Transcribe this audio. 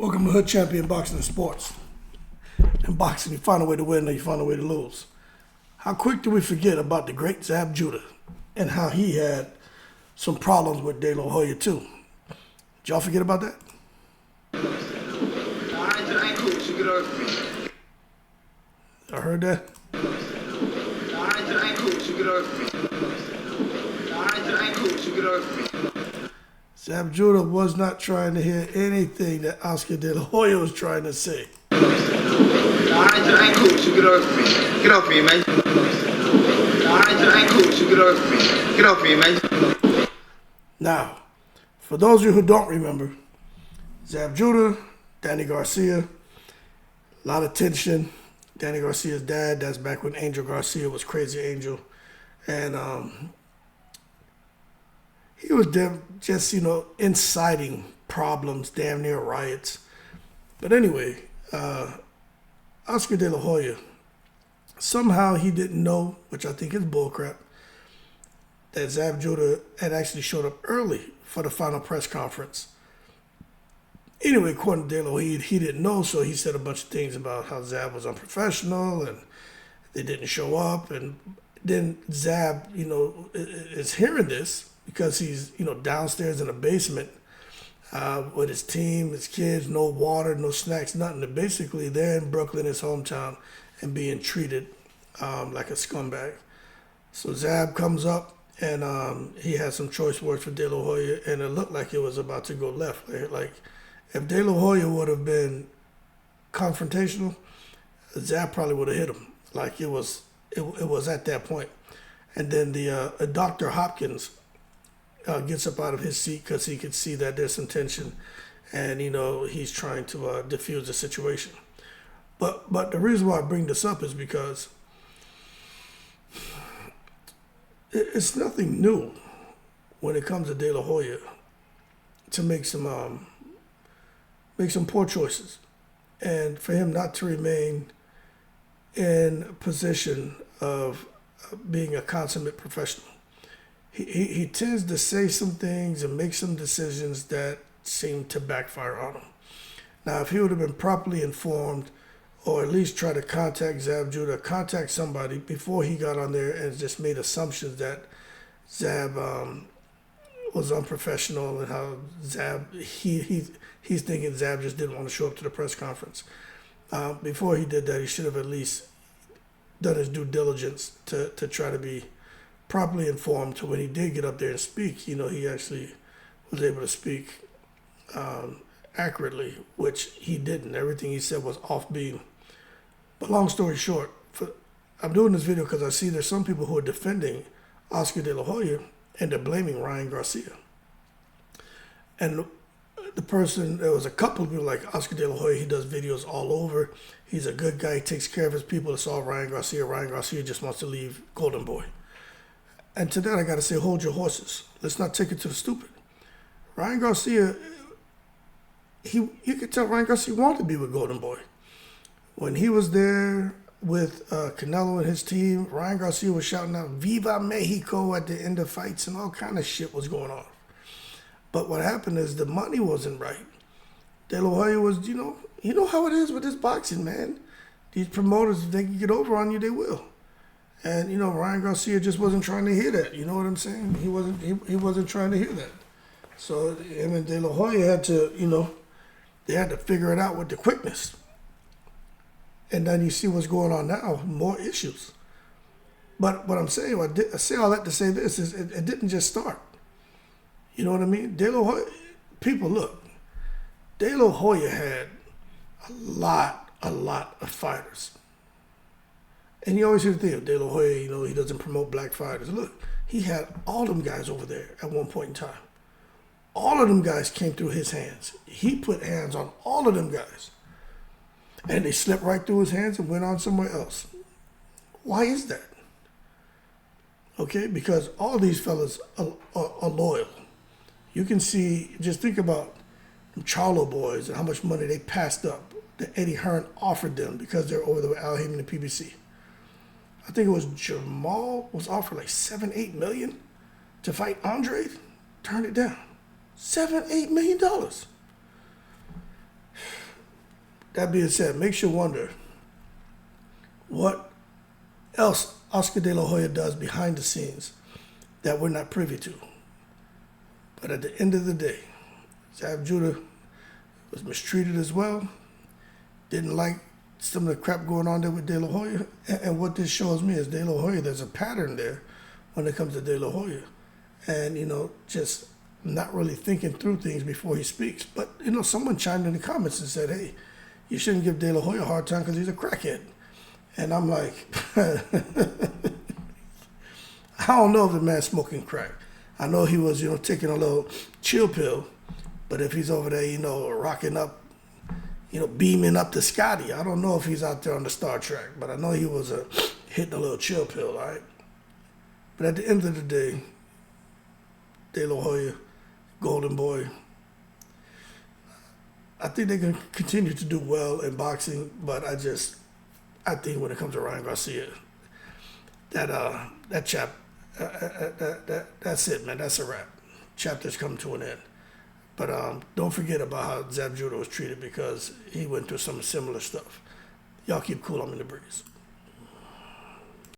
Welcome to Hood Champion Boxing and Sports. In boxing, you find a way to win or you find a way to lose. How quick do we forget about the great Zab Judah and how he had some problems with De La Hoya too? Did y'all forget about that? I heard that. Zab Judah was not trying to hear anything that Oscar De La Hoya was trying to say. I ain't cool, so get off me. Get off me, man. I ain't cool, so get off me. Get off me, man. Now, for those of you who don't remember, Zab Judah, Danny Garcia, a lot of tension. Danny Garcia's dad, that's back when Angel Garcia was Crazy Angel. And he was just, inciting problems, damn near riots. But anyway, Oscar De La Hoya, somehow he didn't know, which I think is bullcrap, that Zab Judah had actually showed up early for the final press conference. Anyway, according to De La Hoya, he didn't know, so he said a bunch of things about how Zab was unprofessional and they didn't show up. And then Zab, is hearing this because he's, downstairs in the basement with his team, his kids, no water, no snacks, nothing. And basically, they're in Brooklyn, his hometown, and being treated like a scumbag. So Zab comes up, and he had some choice words for De La Hoya, and it looked like it was about to go left. Like, if De La Hoya would have been confrontational, Zab probably would have hit him. Like, it was at that point. And then the Dr. Hopkins gets up out of his seat because he could see that there's some tension, and he's trying to diffuse the situation. But the reason why I bring this up is because it's nothing new when it comes to De La Hoya to make some poor choices, and for him not to remain in a position of being a consummate professional. He tends to say some things and make some decisions that seem to backfire on him. Now, if he would have been properly informed, or at least try to contact Zab Judah, contact somebody before he got on there and just made assumptions that Zab was unprofessional and how Zab, he's thinking Zab just didn't want to show up to the press conference. Before he did that, he should have at least done his due diligence to try to be properly informed, so when he did get up there and speak, he actually was able to speak accurately, which he didn't. Everything he said was off beam. But long story short, I'm doing this video because I see there's some people who are defending Oscar De La Hoya and they're blaming Ryan Garcia. And there was a couple of people like Oscar De La Hoya, he does videos all over. He's a good guy, he takes care of his people. It's all Ryan Garcia. Ryan Garcia just wants to leave Golden Boy. And to that, I got to say, hold your horses. Let's not take it to the stupid. Ryan Garcia, you could tell Ryan Garcia wanted to be with Golden Boy. When he was there with Canelo and his team, Ryan Garcia was shouting out, "Viva Mexico" at the end of fights, and all kind of shit was going on. But what happened is the money wasn't right. De La Hoya was, you know how it is with this boxing, man. These promoters, if they can get over on you, they will. And Ryan Garcia just wasn't trying to hear that. You know what I'm saying? He wasn't trying to hear that. So him and De La Hoya had to, they had to figure it out with the quickness. And then you see what's going on now, more issues. But what I'm saying, I say all that to say this, is it didn't just start. You know what I mean? De La Hoya, people, look, De La Hoya had a lot of fighters. And you always hear the thing of De La Hoya, he doesn't promote black fighters. Look, he had all them guys over there at one point in time. All of them guys came through his hands. He put hands on all of them guys. And they slipped right through his hands and went on somewhere else. Why is that? Okay, because all these fellas are loyal. You can see, just think about the Charlo boys and how much money they passed up that Eddie Hearn offered them because they're over there with Al Haymon and PBC. I think it was Jamal was offered like $7-8 million to fight Andre. Turned it down. $7-8 million. that being said, makes you wonder what else Oscar De La Hoya does behind the scenes that we're not privy to. But at the end of the day, Zab Judah was mistreated as well. Didn't like some of the crap going on there with De La Hoya. And what this shows me is De La Hoya, there's a pattern there when it comes to De La Hoya. And, just not really thinking through things before he speaks. But, someone chimed in the comments and said, hey, you shouldn't give De La Hoya a hard time because he's a crackhead. And I'm like, I don't know if the man's smoking crack. I know he was, taking a little chill pill. But if he's over there, rocking up, beaming up to Scotty, I don't know if he's out there on the Star Trek. But I know he was hitting a little chill pill, all right? But at the end of the day, De La Hoya, Golden Boy, I think they can continue to do well in boxing, but I think when it comes to Ryan Garcia, that chap, that's it, man. That's a wrap. Chapter's come to an end. But don't forget about how Zab Judah was treated because he went through some similar stuff. Y'all keep cool. I'm in the breeze.